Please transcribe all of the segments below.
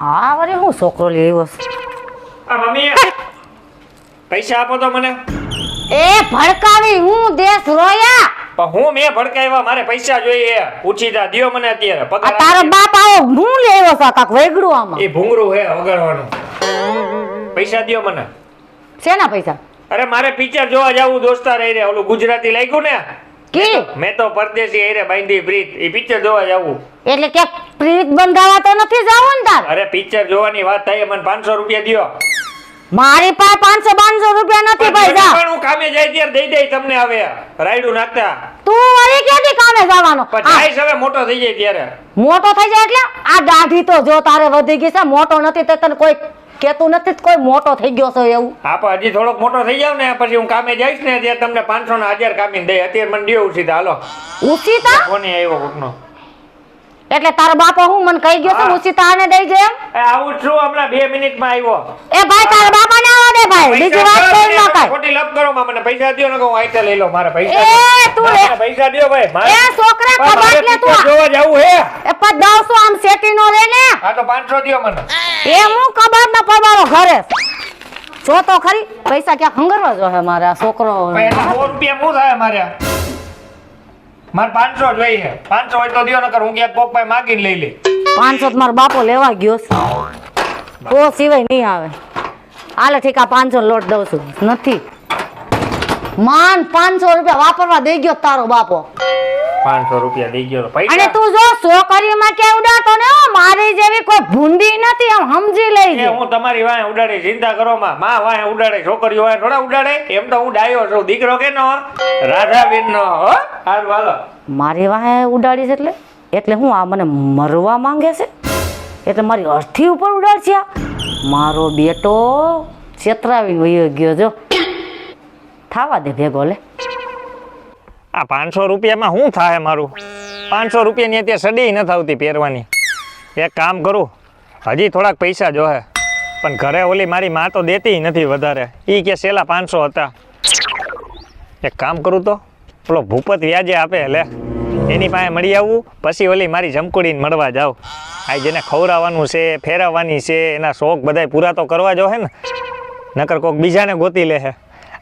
હા વરે હું છોકરો લઈ આવ્યો છે. આ મમ્મી પૈસા આપો તો મને. એ ભડકાવી હું દેશ રોયા. પણ હું મેં ભડકાવ્યા, મારે પૈસા જોઈએ. ઉછીતા દ્યો મને અત્યારે આ પગાર. તારો બાપ આવો હું લઈ આવ્યો છે કાક વેગડું આમાં. એ ભૂંગળું હે વગાડવાનું. પૈસા દ્યો મને. શેના પૈસા? અરે મારે પિક્ચર જોવા જાવું દોસ્તાર રહી રે. ઓલું ગુજરાતી લાગ્યું ને કી મેં તો પરદેશી હઈ રે બાંધી પ્રીત. એ પિક્ચર જોવા જાવું. એટલે કે પ્રીત બંધાવા તો નથી જાવું ને તાર? અરે પિક્ચર જોવાની વાત થાય, મને 500 રૂપિયા દ્યો. મારી પાસે 500 રૂપિયા નથી પૈસા. પણ હું કામે જાય ત્યારે દઈ દઈ તમને. હવે રાયડું નાખતા તું વળી ક્યાંથી કામે જવાનો? પણ જાય હવે મોટો થઈ જાય ત્યારે. મોટો થઈ જાય એટલે આ દાઢી તો જો તારે વધી ગઈ છે. મોટો નથી તો તને કોઈ કેતું નથી કોઈ મોટો થઈ ગયો છે એવું. હા પણ હજી થોડોક મોટો થઈ જાવ ને પછી હું કામે જઈશ ને ત્યારે તમને 500 ના 1000 કામીને દઈ. અત્યારે મને દ્યો ઉછીતા. હાલો ઉચિતા કોને આવ્યો કોકનો. એટલે તારો બાપો હું મને કહી ગયો છે ઉચિતા આને દઈ દે એમ? એ આવું જ છું, હમણાં 2 મિનિટમાં આવ્યો. એ ભાઈ તારા બાપા ને આવા દે ભાઈ. બીજી વાત કોઈ ન કર. ખોટી લપ કરો માં. મને પૈસા દ્યો ને હું આઈતે લઈ લઉં. મારા પૈસા એ તું લે. મને પૈસા દ્યો ભાઈ. મારે એ છોકરા ખબર લે તું. જોવા જાવું હે. એ 500 આમ સેટી નો લે ને. હા તો 500 દ્યો મને. એ હું કબાબ ના પડવાનો ઘરે. જો તો ખરી પૈસા ક્યાં હંગરવા જો હે મારા છોકરો. ભાઈ એટલે 100 રૂપિયા શું થાય મારે? મારે 500 જોઈએ. 500 હોય તો દ્યો, નકર હું ક્યાંક કોક પાસે માગીને લઈ લે. 500 મારો બાપો લેવા ગયો છે. તો સિવાય નહીં આવે. હાલે ઠીક, આ 500 લોટ દઉં છું. નથી માન 500 રૂપિયા વાપરવા દઈ ગયો તારો બાપો. 500 રૂપિયા દઈ ગયો. અને પૈસા તું જો છોકરીમાં કે ઉડાડતો ને હો, મારી જેવી કોઈ ભૂંડી નથી. આમ સમજી લેજે. હું તમારી વાહે ઉડાડે, ચિંતા કરો માં. માં વાહે ઉડાડે, છોકરીઓ વાહે થોડા ઉડાડે. એમ તો હું ડાયો છું. દીકરો કે નો રાધાબેન નો. હો હારું હાલો. મારી વાહે ઉડાડી છે એટલે હું આ મને મરવા માંગે છે? એટલે મારી અર્થી ઉપર ઉડાડશે આ? મારો બેટો છેતરાવીને વયો ગયો. જો થાવા દે ભેગો લે. આ 500 રૂપિયામાં શું થાય મારું? 500 રૂપિયાની અત્યારે સડી નથી આવતી પહેરવાની. એક કામ કરું, હજી થોડાક પૈસા જોહે. પણ ઘરે ઓલી મારી માં તો દેતી નથી વધારે. એ કે છેલ્લા 500 હતા. એક કામ કરું તો પેલો ભૂપત વ્યાજે આપે લે એની પાસે મળી આવું. પછી ઓલી મારી જમકુડીને મળવા જાઉં. આ જેને ખવડાવવાનું છે, ફેરવવાની છે, એના શોખ બધાય પૂરા તો કરવા જો હે ને. નકર કોક બીજાને ગોતી લે હે.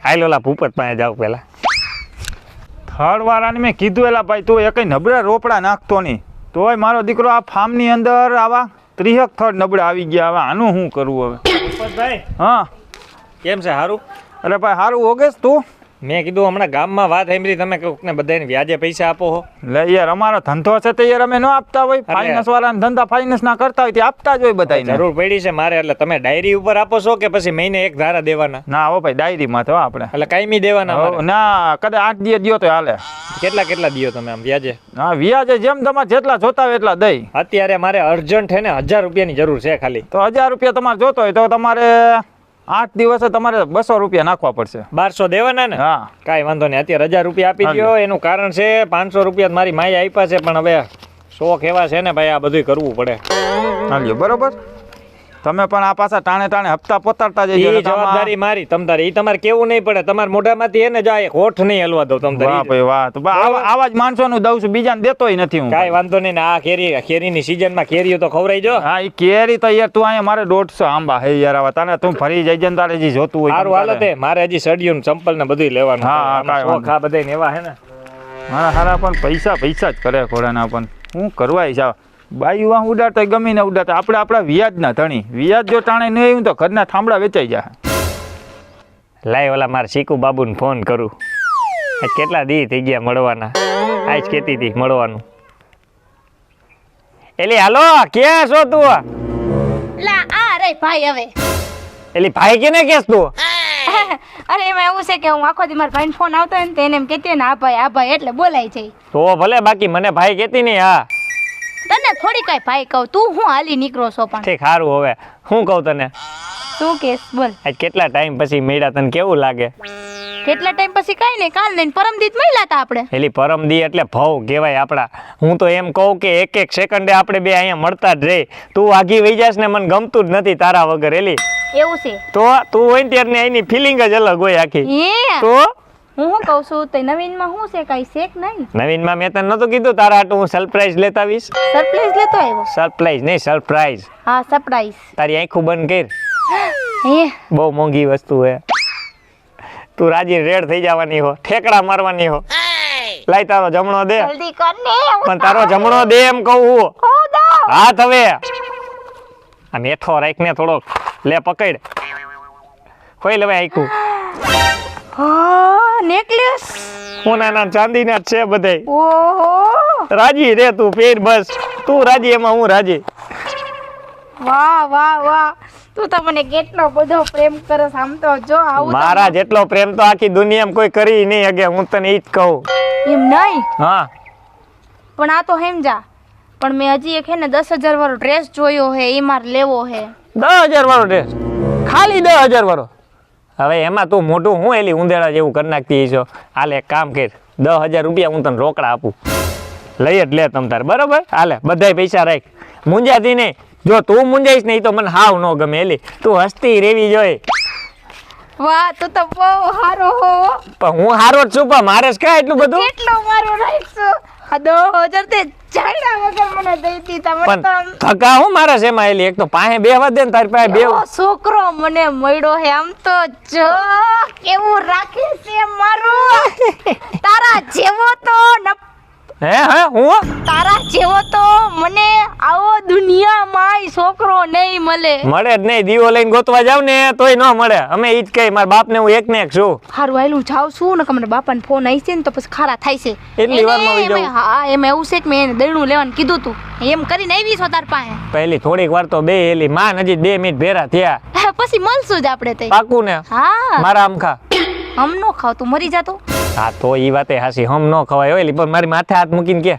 આઈ લોલા ભૂપત પાસે જાઉં પહેલાં. થડવાળાને મેં કીધું એલા ભાઈ તું એકઈ નબળા રોપડા નાખતો નહીં. તોય મારો દીકરો આ ફાર્મની અંદર આવા 30 થડ નબળા આવી ગયા. હવે આનું શું કરવું હવે? ભૂપતભાઈ હા કેમ છે? સારું. અરે ભાઈ સારું હોગેશ તું? મેં કીધું હમણાં ગામમાં વાત સાંભળી તમે કોકને બધાને વ્યાજે પૈસા આપો હો. લે યાર અમારો ધંધો છે તો યાર અમે ન આપતા હોય. ફાઇનાન્સ વાળાને ધંધા ફાઇનાન્સ ના કરતા હોય તે આપતા જ હોય બધાને. જરૂર પડી છે મારે. એટલે તમે ડાયરી ઉપર આપો છો કે પછી મહિને એક ધારા દેવાના? ના હો ભાઈ ડાયરીમાં તો આપણે એટલે કાયમી દેવાના મારે? ના કદાચ 8 દિવસ દ્યો તો હાલે. કેટલા દિયો તમે આમ વ્યાજે? હા વ્યાજે જેમ તમારે જેટલા જોતા હોય એટલા દઈ. અત્યારે મારે અર્જન્ટ છે ને 1000 રૂપિયાની જરૂર છે ખાલી. તો 1000 રૂપિયા તમારે જોતો હોય તો તમારે 8 દિવસે તમારે 200 રૂપિયા નાખવા પડશે. 1200 દેવાના ને? હા કાંઈ વાંધો નહીં. અત્યારે 1000 રૂપિયા આપી દો. એનું કારણ છે 500 રૂપિયા મારી માએ આપ્યા છે. પણ હવે શોખ એવા છે ને ભાઈ, આ બધું કરવું પડે. હાલ્યો બરોબર. તમે પણ આ પાછા ટાણે ટાણે હપ્તા પોતાડતા જજો. એ જવાબદારી મારી. તમતારે એ તમારે કેવું નહીં પડે. તમારા મોઢામાંથી એને જાય હોઠ નહીં હલવા દો તમતારે. વાહ ભાઈ વાહ. તો આવા જ માણસોનું દઉં છું, બીજાને દેતોય નથી હું. કાંઈ વાંધો નહીં. આ કેરીની સિઝનમાં કેરીઓ તો ખવડાવી જો. હા એ કેરી તો યાર તું અહીંયા મારે 150 આંબા હે યાર. આવા તને તું ફરી જઈ જન તારે જે જોતું હોય. સારું હાલો તે. મારે હજી સડિયું ચંપલ ને બધું લેવાનું. હા, કાંઈ શોખ આ બધાય ને એવા હે ને. મારા હારા પણ પૈસા જ કરે ઘોડાના. પણ હું કરવા છે બાયું આ ઉડાડતા ગમે ને ઉડાડતા. આપણે આપણા વ્યાજ ના ધણી. વ્યાજ જો ટાણે નહીં આવ્યું તો ઘરના થાંભળા વેચાઈ જાય. લાય ઓલા મારા શીકુ બાબુને ફોન કરું. આજ કેટલા દી થઈ ગયા મળવાના. આજ કેતી હતી મળવાનું. એલી હાલો ક્યાં છો તું? લા આ રે ભાઈ હવે. એલી ભાઈ કેને કેસ તું? અરે એમાં એવું છે કે હું આખો દી મારા ભાઈને ફોન આવતો હોય ને તેને એમ કહેતી ને આ ભાઈ એટલે બોલાય છે. તો ભલે, બાકી મને ભાઈ કેતી નહીં. હા તને થોડી કઈ ભાઈ કહું, તું હું હાલી નીકળો છો પણ. ઠીક સારું. હવે હું કહું તને? શું કેસ બોલ. આજ કેટલા ટાઈમ પછી મળ્યા, તને કેવું લાગે? કેટલા ટાઈમ પછી કઈ નહીં, કાલ નહીં પરમદીત મળ્યા હતા આપણે. એલી પરમ દી એટલે ભાવ કહેવાય આપડા. હું તો એમ કહું કે એક સેકન્ડે આપણે બે અહીંયા મળતા જ રહે. તું આગી વહી જાસ ને મને ગમતું જ નથી તારા વગર. એલી એવું છે તો તું હોય ને ત્યારે એની ફિલિંગ જ અલગ હોય આખી. હે તો હું શું કહું છું તે નવીનમાં શું છે કાંઈ શેક નહીં નવીનમાં મેં તને નહોતું કીધું તારા હાટું હું સરપ્રાઈઝ લેતા આવીશ. સરપ્રાઈઝ લેતો આવ્યો સરપ્રાઈઝ નહીં સરપ્રાઈઝ. હા સરપ્રાઈઝ તારી આંખું બંધ કર. હે બહુ મોંઘી વસ્તુ હે. તું રાજી રેડ થઈ જવાની હો, ઠેકડા મારવાની હો. લાય તારો જમણો દે. જલ્દી કર ને પણ તારો જમણો દે એમ કહું હું. હાથ હવે આ મેઠો રાખને થોડોક લે પકડ. કોઈ લેવાય આંખું. હા નેકલેસ સોનાના ચાંદીના જ છે બધાય. ઓહો રાજી રે તું પહેર બસ. તું રાજી એમાં હું રાજી. વાહ વાહ વાહ તું તો મને કેટલો બધો પ્રેમ કરસ આમ તો જો આવું તો મારા જેટલો પ્રેમ તો આખી દુનિયામાં કોઈ કરી નહીં હગે. હું તને ઈ જ કહું. એમ નહીં હા પણ આ તો સમજા પણ મેં હજી એક હે ને 10,000 વાળો ડ્રેસ જોયો હે એ મારે લેવો હે 10,000 વાળો ડ્રેસ. ખાલી 10,000 વાળો. હવે એમાં તું મોટું હું એલી ઉંદેડા જેવું કરી નાખતી છો. હાલે એક કામ કર, 10,000 રૂપિયા હું તને રોકડા આપું. લઈ જ લે તમ તાર બરોબર. હાલે બધાય પૈસા રાખ, મૂંઝાતી નહીં. જો તું મૂંઝાઈશ નહીં તો મને હાવ ન ગમે. એલી તું હસતી રેવી જોઈએ. વાહ તું તો બહુ હારો હો પણ હું હારો જ છું, પણ મારે જ કાંઈ એટલું બધું. કેટલો મારો રાખશો આ 10,000 તે જાડા વગર મને દઈ દીધા મને પણ તો આમ થકા હું મારા છે એમાં. એલી એક તો પાસે બેહવા દે ને તારી પાસે બેવ. એવો છોકરો મને મળ્યો હે આમ તો જો કેવું રાખે છે મારું તારા જેવો તો હે હું તારા જેવો તો મને આવો દુનિયામાં છોકરો નહીં મળે મળે જ નહીં. દીવો લઈને ગોતવા જાવ ને તોય ન મળે. અમે ઈ જ કઈ મારા બાપ ને હું એક ને એક છું. હારું આયલું જાવ છું ને કે મને બાપાને ફોન આવી છે ને તો પછી ખારા થાય છે એટલી વારમાં આવી જાઉં? હા એમ એવું છે કે મેં એને દયણું લેવાનું કીધું તું એમ કરીને આવી છો તાર પાસે પહેલી થોડીક વાર તો બે એલી માં હજી 2 મિનિટ ભેરા થયા. પછી મળશું જ આપણે તઈ પાકું ને? હા મારા આમ ખા. હમ નો ખાવ તું મરી જાતો હા તો ઈ વાતે હાસી. હમ ન ખવાય હોય પણ મારી માથે હાથ મૂકીને કે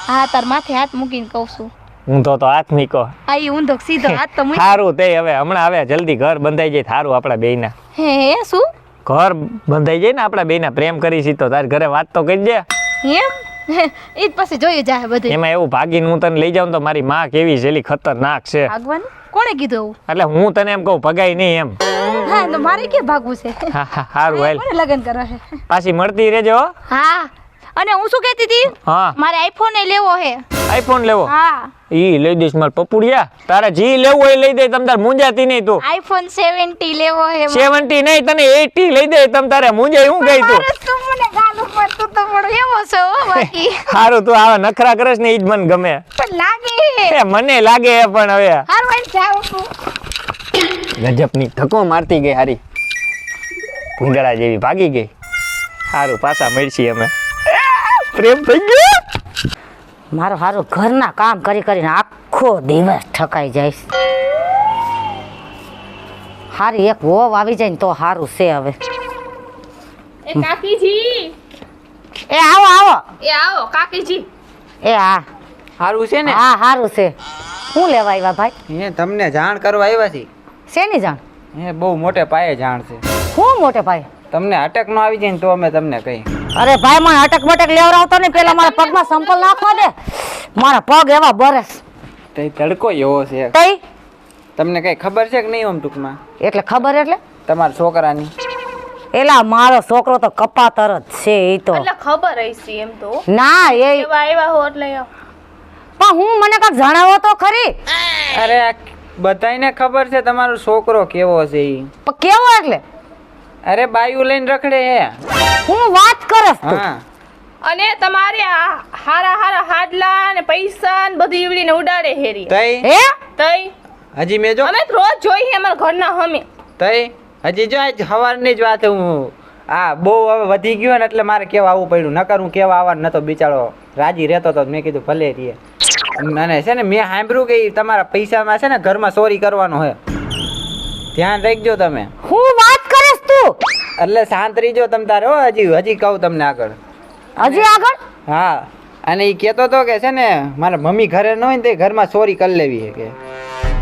હા તાર માથે હાથ મૂકીને કહું છું ઊંધો તો હાથ મૂકો. આ ઈ ઊંધો સીધો હાથ તો મૂકી સારું તે હવે હમણાં આવે જલ્દી ઘર બંધાઈ જાય. થારું આપણા બેયના હે શું ઘર બંધાઈ જાય ને આપણા બેયના. પ્રેમ કરી છી તો તારી ઘરે વાત તો કરી દે. એમ ઈ જ પછી જોયું જાય બધું એમાં એવું ભાગીને હું તને લઈ જાઉં તો મારી માં કેવી છેલી ખતરનાક છે. ભાગવાનું કોણે કીધું એવું એટલે હું તને એમ કહું ભગાઈ નહીં એમ. હા તો મારે કે ભાગવું છે હા હા સારું હાલ. કોને લગન કરવા છે પાછી મળતી રહેજો હો. હા અને હું શું કહેતી હતી હા મારે આઈફોન એ લેવો હે આઈફોન લેવો. હા ઈ લઈ દઈશ માર પપુડિયા. તારે જી લેવું હોય લઈ દે. તમ તાર મૂંઝાતી નહીં તું. આઈફોન 70 લેવો હે 70 નહીં તને 80 લઈ દે. તમ તારે મૂંઝાઈ હું ગઈ તું. મારે તું મને ગાલ ઉપર તું તો પણ એવો છો હો બાકી સારું તું આવા નખરા કરસ ને ઈ જ મને ગમે. પણ લાગે એ મને લાગે હે પણ હવે હારું આઈ જાવ તું ગજબની ધક્કો મારતી ગઈ હારી. ભૂંગળા જેવી ભાગી ગઈ. સારું પાછા મળશી અમે. પ્રેમ થઈ ગયો. મારો હારું ઘરના કામ કરી કરીને આખો દિવસ ઠકાઈ જાય. હારી એક વોવ આવી જાય ને તો સારું છે હવે. એ કાકીજી એ આવો આવો. એ આવો કાકીજી એ હા સારું છે ને હા સારું છે. શું લેવા આવ્યા ભાઈ? એ તમને જાણ કરવા આવ્યા છે. શેની જાણ? એ બહુ મોટે પાયે જાણ છે. શું મોટે ભાઈ? તમને અટક નો આવી જાય ને તો અમે તમને કહી. અરે ભાઈ મને અટક બટક લેવડાવતો ને પેલા મારા પગમાં સંપલ નાખવા દે. મારા પગ એવા બરસ. તઈ તડકો એવો છે. તઈ તમને કઈ ખબર છે કે નહીં આમ ટૂંકમાં એટલે ખબર એટલે તમારા છોકરાની? એલા મારો છોકરો તો કપાતર જ છે એ તો. એટલે ખબર હશે એમ તો ના એ એવા આવ્યા હો એટલે પણ હું મને કાંઈક જણાવો તો ખરી. અરે આ બધાયને ખબર છે તમારો છોકરો કેવો છે ઈ. પણ કેવો એટલે? અરે બાયું લઈને રખડે હે. હું વાત કરસ તું? હા અને તમારે આ હારા હારા હાડલા ને પૈસા ને બધી ઈવડીને ઉડાડે હેરી તઈ હે તઈ હજી મેં જો અમે તો રોજ જોઈએ અમારા ઘરના હમે તઈ હજી જો આજ સવારની જ વાત હું આ બહુ હવે વધી ગયો ને એટલે મારે કેવા આવવું પડ્યું. નકર હું કેવા આવવા નતો બિચારો રાજી રહેતો તો મેં કીધું ભલે રીએ. અને છે ને મેં સાંભળ્યું કે ઈ તમારા પૈસામાં છે ને ઘરમાં ચોરી કરવાનો હે. ધ્યાન રાખજો તમે. હું વાત કરસ તું? એટલે શાંત રહીજો તમ તારે હો. હજી કહું તમને આગળ. હજી આગળ? હા અને એ કહેતો હતો કે છે ને મારા મમ્મી ઘરે ન હોય ને તે ઘરમાં ચોરી કરી લેવી છે કે.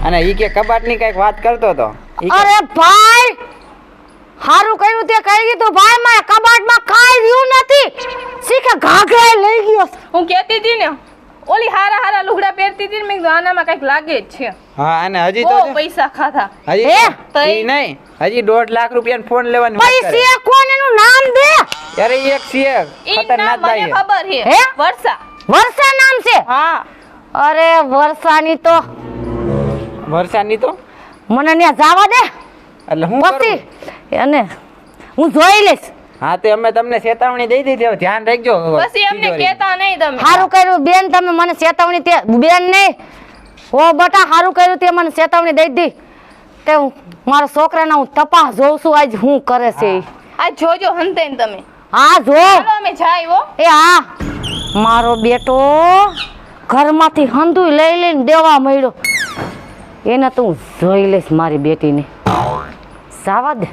અને એ કે કબાટની કંઈક વાત કરતો હતો. ઈ કે અરે ભાઈ હારું કર્યું તે કહી દીધું ભાઈ. મારા કબાટમાં કાંઈ રહ્યું નથી. શીખે ઘાઘરા લઈ ગયો. હું કહેતી હતી ને ઓલી હારા હારા લુગડા પહેરતી હતી ને મેં કીધું આનામાં કંઈક લાગે જ છે હા અને હજી તો બહુ જો, પૈસા ખાધા હજી હે? તો ઈ નહીં હજી 1.5 લાખ રૂપિયાનો ફોન લેવાની વાત કરે. પૈસે કોણ એનું નામ દે? અરે ઈ એક છે ઈ ખતરનાક નામ મને બાઈ છે. ખબર છે હે? વર્ષા. વર્ષા નામ છે? હા અરે વર્ષાની તો વર્ષાની તો મને ત્યાં જવા દે એટલે હું પછી કરું? અને હું જોઈ લઈશ. હા તે અમે તમને ચેતવણી દઈ દીધી હવે ધ્યાન રાખજો પછી અમને કહેતા નહીં તમે. સારું કર્યું બેન, તમે મને ચેતવણી તે બેન નહીં હો બટા, સારું કર્યું તે મને ચેતવણી દઈ દી. તે હું મારા છોકરાના હું તપાસ જોઉં છું આજ શું કરે છે ઈ. આ જોજો હંતે ને તમે. હા જો ચાલો અમે જાય હો. એ હા, મારો બેટો ઘરમાંથી હંધુય લઈ લઈને દેવા મળ્યો. એને તો હું જોઈ લઈશ મારી બેટીને. સાવા દે.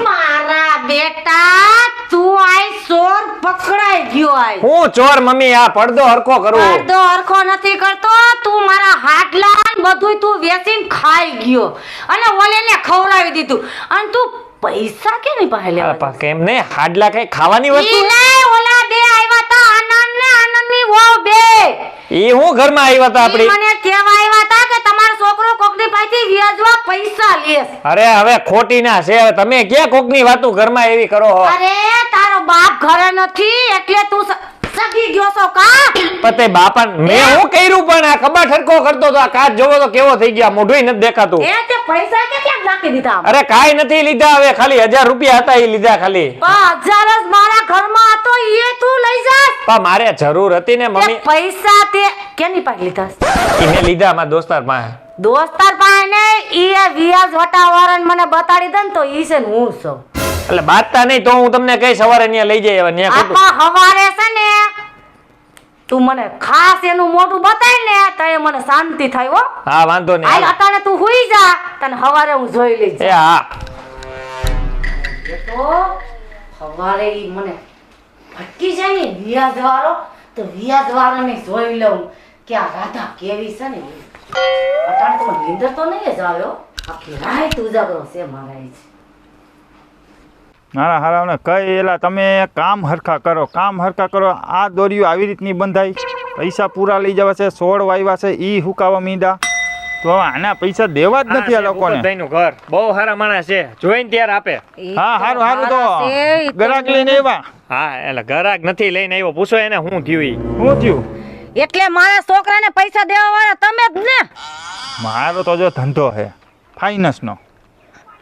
મારા બેટા તું આય ચોર પકડાઈ ગયો આય. હું ચોર મમ્મી, આ પડદો હરખો કરું. પડદો હરખો નથી કરતો તું, મારા હાડલા ને બધુંય તું વેચીને ખાઈ ગયો અને ઓલેને ખવડાવી દીધું. અને તું પૈસા કેની પાસે લેવા અરે પણ કેમ ને, હાડલા કઈ ખાવાની વસ્તુ ઈ નહીં, ઓલા બે આવ્યા તા આનંદ ને આનંદની વહુ બે. ઈ હું ઘરમાં આવ્યા હતા ઈ આપડી. મને કહેવા આવ્યા તા કે તમારો છોકરો કોકની પાસેથી વ્યાજવા પૈસા લેસ. અરે હવે ખોટી ના છે, હવે તમે ક્યાં કોકની વાતું ઘરમાં એવી કરો હો? અરે તારો બાપ ઘરે નથી એટલે તું સગી ગયો છો કા? પતે બાપા મેં હું કર્યું, પણ આ કબાટ હરખો કરતો તો આ કાચ જોવો તો કેવો થઈ ગયા, મોઢું નથી દેખાતું. એ તે પૈસા કેટલા નાખી દીધા? અરે કાઈ નથી લીધા, હવે ખાલી 1000 રૂપિયા હતા એ લીધા ખાલી. 1000 જ મારા ઘરમાં હતો એ તું લઈ જા. પણ મારે જરૂર હતી ને તે મમ્મી. પૈસા તે કેની પાસે લીધા? એને લીધા મારા દોસ્તાર પાસે. દોસ્તાર પાસે ને ઈ વ્યાજ વટાવાળાને મને બતાડી દે ને તો ઈ છે ને હું છું. એટલે બાતતા નહીં તો હું તમને કઈ સવારે ત્યાં લઈ જઈ, હવે ત્યાં ખોટું. આપા હવારે છે ને તું મને ખાસ એનું મોઢું બતાય ને તો એ મને શાંતિ થાય હો. હા વાંધો હાલ નહીં. અટાણે તું હુઈ જા, તને હવારે હું જોઈ લઈશ. એ હા, તો હવારે ઈ મને ભટકી જાય ને વ્યાજ વાળો, તો વ્યાજ વાળાને જોઈ લઉં કે આ રાધા કેવી છે ને. અટાણે તો મને નીંદર તો નહીં જ આવ્યો, આખી રાત ઉજાગરો છે મારા ઈ. મારા હારાઓને કઈ એલા તમે કામ હરખા કરો, કામ હરખા કરો. આ દોરીઓ આવી રીતની બંધાઈ, પૈસા પૂરા લઈ જવા છે, 16 વાવ્યા છે ઈ હુકાવા મીંડા. તો હવે આના પૈસા દેવા જ નથી આ લોકોને. ભૂપતભાઈનું ઘર બહુ સારા માણસ છે, જોઈને ત્યારે આપે. હા હારું હારું, તો ગરાક લઈને આવ્યા. હા એટલે ઘરાક નથી લઈને આવ્યો, પૂછો એને શું થયું ઈ. શું થયું? એટલે મારા છોકરાને પૈસા દેવા વાળા તમે જ ને. મારો તો જો ધંધો છે ફાઇનાન્સનો,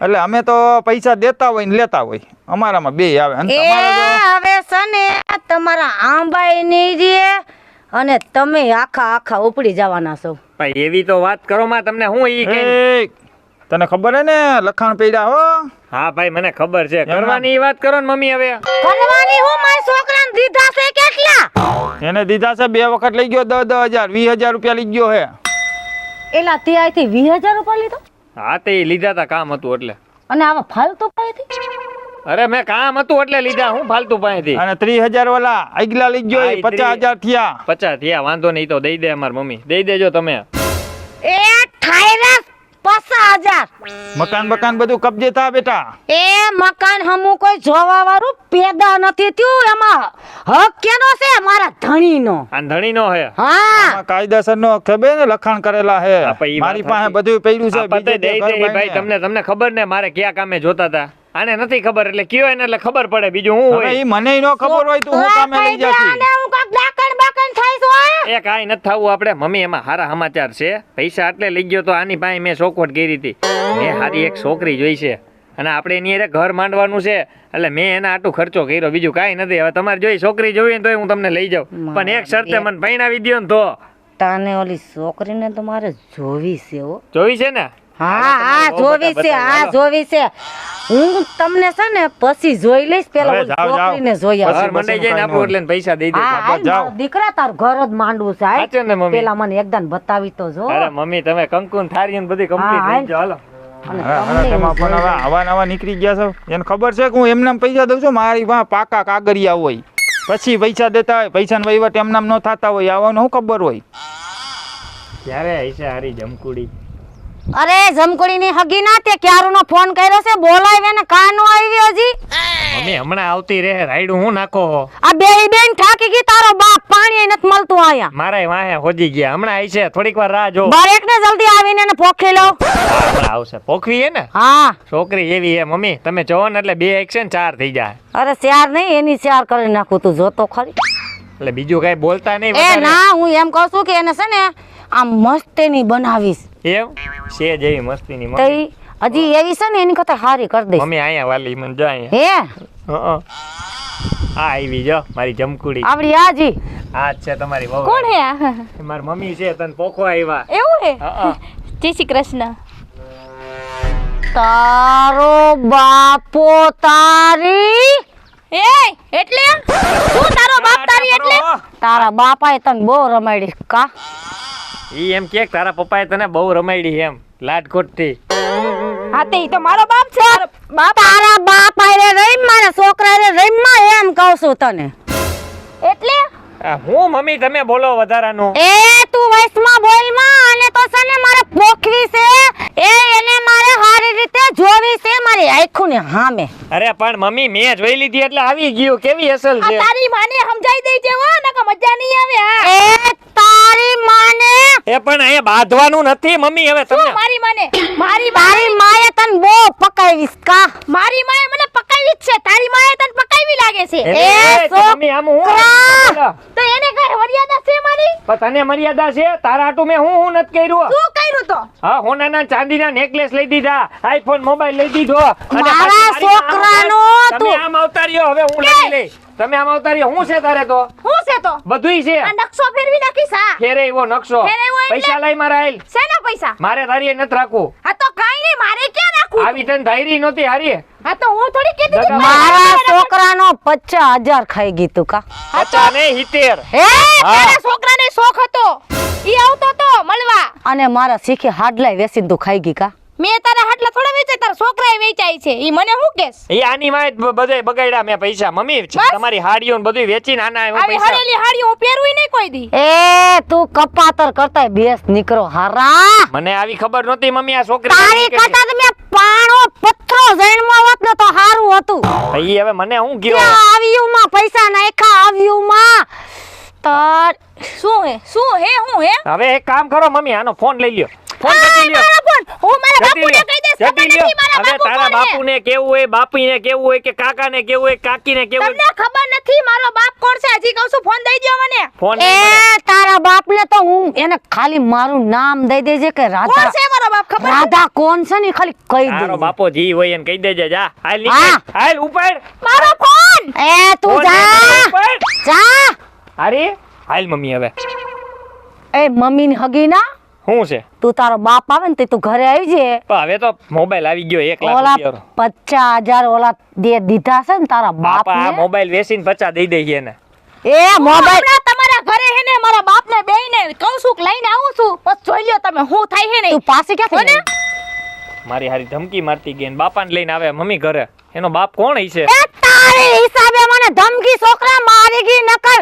એટલે અમે તો પૈસા દેતા હોય ને લેતા હોય, અમારામાં બે આવે. અને એ તમારા હવે છે ને તમારા આંબાઈ નહીં રે અને તમે આખા ઉપડી જવાના છો. ભાઈ એવી તો વાત કરો માં, તમને હું ઈ કે. એ તને ખબર હે ને લખાણ પડ્યા હો. હા ભાઈ મને ખબર છે, કરવાની ઈ વાત કરો ને મમ્મી. હવે કનવાની હું મારા છોકરાને દીધા છે કેટલા? એને દીધા છે 2 વખત લઈ ગયો, 10,000 20,000 રૂપિયા લઈ ગયો હે. એલા તે આઈથી 20,000 રૂપિયા લીધો હા તે ઈ લીધા તા, કામ હતું એટલે. અને આવા ફાલતુ પાસેથી? અરે મેં કામ હતું એટલે લીધા, હું ફાલતુ પાસેથી. અને 30,000 વાલા આગલા લઈ ગયો, હા, એ 50,000 થયા. 50 થયા, વાંધો નહીં, તો દઈ દે અમાર મમ્મી, દઈ દેજો તમે. એ ઠાયરા 50,000. મકાન બધું કબજે થા બેટા. એ મકાન હમું કોઈ જોવા વાળું પેદા નથી થયું, એમાં હક કેનો છે? મારા ધણીનો. આ ધણી નો હે. હા આમાં કાયદેસરનો ખબર ને લખાણ કરેલા હે. હા, પણ ઈ વાત મારી પાસે સાચી. બધું પડ્યું છે. આ પતે બીજે દઈ ઘર દે ભાઈ, બાઈને. તમને ખબર ને મારે કયા કામે જોતા હતા. આને નથી ખબર એટલે કયો એને એટલે ખબર પડે, બીજું હું હવે હોય. ઈ મને નો ખબર હોય તો હું કામે લઈ જાતી. અને હું કાક ડાકણ બાકણ થાય છો. એ કાંઈ નથી થવું આપણે મમ્મી, એમાં સારા સમાચાર છે. પૈસા આટલે લઈ ગયો તો આની પાસે મેં ચોખવટ કરી હતી. મેં સારી એક છોકરી જોઈ છે અને આપણે એની હારે ઘર માંડવાનું છે, એટલે મેં એના આટલું ખર્ચો કર્યો, બીજું કાંઈ નથી. હવે તમારે જોઈ છોકરી જોઈ ને તો હું તમને લઈ જાઉં, પણ એક શરતે મને પૈણાવી દ્યો ને તો. તાને ઓલી છોકરીને તો મારે જોવી છે હો. જોઈ છે ને? હા જોવી છે, હા જોવી છે. હું તમને છે ને પછી જોઈ લઈશ, પેલા હવે ઓલી જાઓ, જાઓ. છોકરીને જોઈ આવીશ. ઘર મંડાઈ જાય ને આપણું એટલે એને પૈસા દઈ દે. હા હાલ જાઓ. મારો દીકરા તારું ઘર જ માંડવું છે હાલ. સાચું ને મમ્મી? પેલા મને એકદમ બતાવી તો જો. અરે મમ્મી તમે કંકુ ને થારી ને બધી હા, કમ્પ્લીટ હાલ. થઈ જાઓ, હાલો. અને અરે તમને તેમાં પણ હવે આવા નવા નીકળી ગયા છો. એને ખબર છે કે હું એમનામ પૈસા દઉં છું, મારી પાસે પાકા કાગળિયા હોય, પછી પૈસા દેતા હોય, પૈસાનો વહીવટ એમનામ ન થતા હોય, આવવાનું શું ખબર હોય. ક્યારે હશે હારી જમકુડી? અરે જમકોડીની હગી ના તે ક્યારનો ફોન કર્યો છે બોલાવે ને કાનો આવી હજી મમ્મી હમણાં આવતી રહે રાયડું હું નાખો આ બે બેન થાકી ગઈ તારો બાપ પાણી નથી મળતું આયા મારા વાહે હોજી ગયા હમણાં આવી છે થોડીક વાર રાહ જો બારેક ને જલ્દી આવીને એને પોખી લો હમણાં આવશે પોખવી હે ને હા છોકરી એવી હે મમ્મી તમે જોવો ને એટલે 2 એક્શન 4 થઈ જાય અરે ચાર નહીં એની ચાર કરી નાખું તું જોતો ખરી એટલે બીજું કઈ બોલતા નહીં એ વધારે. ના હું એમ કહું છું કે એને છે ને આમ મસ્તીની બનાવીશ એમ છે જેવી મસ્તીની તો મમ્મી ઈ હજી એવી છે ને એની કરતા હારી કરી દઈશ મમ્મી અહીંયા વાલી મને જો અહીંયા હે હા આવી જો મારી જમકુડી આવડી આજી આ જ છે તમારી વહુ કોણ હે આ? મારી મમ્મી છે તને પોખવા આવ્યા એવું હે હા જય શ્રી કૃષ્ણ. તારો બાપો તારી એ એટલે શું તારો બાપ તારી એટલે તારા બાપાએ તને બહુ રમાડી કા ઈ એમ કે તારા પપ્પાએ તને બહુ રમાડી એમ લાડકોટ થી હા તે ઈ તો મારો બાપ છે મારો બાપ તારા બાપાએ રહીમ મારા છોકરાએ રહીમમાં એમ કહું છું તને એટલે હું મમ્મી તમે બોલો વધારાનું એ તું વૈસમાં બોલમાં અને તો છે ને મારે પોખવી છે એ એને મારે સારી રીતે જોવી છે મારી આંખો ને હામે અરે પણ મમ્મી મેં જોઈ લીધી એટલે આવી ગયું કેવી અસલ આ છે તારી માને સમજાઈ દેજે હો નકર મજા નહીં આવે હા એ તારી માને એ પણ અહીંયા બાંધવાનું નથી મમ્મી હવે શું તમને મારી માને મારી તારી માએ તને બહુ પકાવીશ કા મારી માએ મને પકાવી જ છે તારી માએ તને પકાવી લાગે છે એ છોકરા! મમ્મી આમ હું બોલો. તો એને કઈ મર્યાદા છે મારી પણ તને મર્યાદા છે તારા હાટુ મેં હું નથી કર્યું શું કર્યું તો હા હોનાના ચાંદીના નેકલેસ લઈ દીધા આઈફોન મોબાઈલ લઈ દીધો અને મારા પાછી મારી છોકરાનો તમે તું- આમ આવતા રહ્યો હવે હું લઈ લઈ તમે આમ આવતા રહ્યો હું છે તારે તો શું છે તો બધુંય છે આ નકશો ફેરવી નાખીશ હા ફેરે એવો નકશો ફેરે એવો એટલે? પૈસા લઈ મારા આઈલ શેના પૈસા મારે તારી નથી રાખવું આ તો કાઈ નહીં મારે ક્યાં રાખવું આવી તને ધાયરી નહોતી હારી આ તો હું થોડી કીધી હતી મારા છોકરાનો 50,000 ખાઈ ગઈ તું કા પચા ને 70 હે તારા છોકરાને શોખ હતો ઈ આવતો તો મળવા અને મારા શીખે હાડલાય વેસીને તું ખાઈ ગઈ કા મેં તારા હાટલા થોડા વેચાય તારા છોકરાએ વેચાય છે ઈ મને હું કેસ એ આની માં બધે બગાડ્યા મેં પૈસા મમ્મી બસ? તમારી હાડીઓ ને બધું વેચીને આના એવા આવી પૈસા હરેલી હાડી હું પહેરવી નહીં કોઈ દી એ તું કપાતર કરતા બેસ નીકળો હારા મને આવી ખબર નહોતી મમ્મી આ છોકરી તારી કરતા તો મેં પાણો પથરો જન્મો હોત ને તો હારું હતું ભાઈ હવે મને હું ગયો ત્યાં આવ્યુંમાં પૈસા નાખ્યા આવ્યુંમાં તાર શું હે હું હે હવે એક કામ કરો મમ્મી આનો ફોન લઈ લ્યો ફોન આ કરી લ્યો મારો ફોન હું મારા જતી બાપુને લ્યો, કહી દઈશ જતી ખબર લ્યો. નથી મારા હવે બાપુ તારા કોણ હે બાપુને કેવું હોય બાપીને કેવું હોય કે કાકાને કેવું હોય કાકીને કેવું હોય તમને ખબર નથી મારો બાપ કોણ છે હજી કહું છું ફોન દઈ દ્યો મને ફોન એ નહીં મળે. તારા બાપને તો હું એને ખાલી મારું નામ દઈ દેજે કે કોણ રાધા છે મારો બાપ ખબર છે? રાધા કોણ છે ને ઈ ખાલી કહી તારો દે બાપો જી હોય એને કહી દેજે જા હાલ હા. નીકળ હાલ ઉપાડ મારો ફોન એ તું ફોન નહીં મળે, જા ઉપાડ. જા અરે હાલ મમ્મી હવે એ મમ્મીની હગી ના શું છે તું તારો બાપ આવે ને તે તું ઘરે આવી જે પણ હવે તો મોબાઈલ આવી ગયો 1 લાખ ઓલા રૂપિયાનો. 50,000 ઓલા દે દીધા છે ને તારા બાપા આ બાપને મોબાઈલ વેચીને 50 દઈ દઈએ એને એ મોબાઈલ હમણાં તમારા ઘરે હે ને મારા બાપને બેયને કહું છું કે લઈને આવું છું બસ જોઈ લ્યો તમે હું થાય હે તું નહીં પાસે ક્યાંથી કોને? આવી? મારી હારી ધમકી મારતી ગઈ ને બાપાને લઈને આવે મમ્મી ઘરે એનો બાપ કોણ હશે એ તારી હિસાબે મને ધમકી છોકરા મારી ગઈ નકર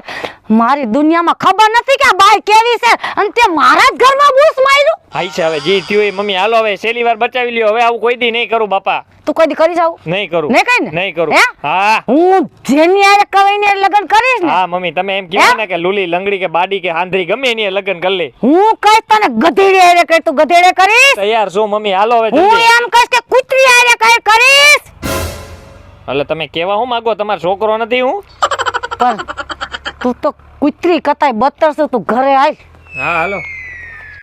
મારી દુનિયામાં ખબર નથી કે આ બાઈ કેવી છે અને તે મારા જ ઘરમાં બૂસ માર્યું હાઈ છે હવે જી થયું એ મમ્મી હાલો હવે છેલ્લી વાર બચાવી લ્યો હવે આવું કોઈ દી નહીં કરું બાપા તું કદી કરી જાવ નહીં કરું નહીં કઈ ને? નહીં કરું હે? હા હું જેની આરે કહીને લગ્ન કરીશ ને હા મમ્મી તમે એમ કીધું ને કે લુલી લંગડી કે બાડી કે હાંધરી ગમે એની હારે લગ્ન કરી લે હું કઈશ તને ગધેડી આરે કરી તું ગધેડે કરીશ તૈયાર છો મમ્મી હાલો હવે હું જલ્દી એમ કહીશ કે કૂતરી આરે કઈ કરીશ એટલે તમે કેવા હું માંગો તમારો છોકરો નથી હું પણ તું તો કૂતરી કતાય બત્તર છે તું ઘરે આય હા હાલો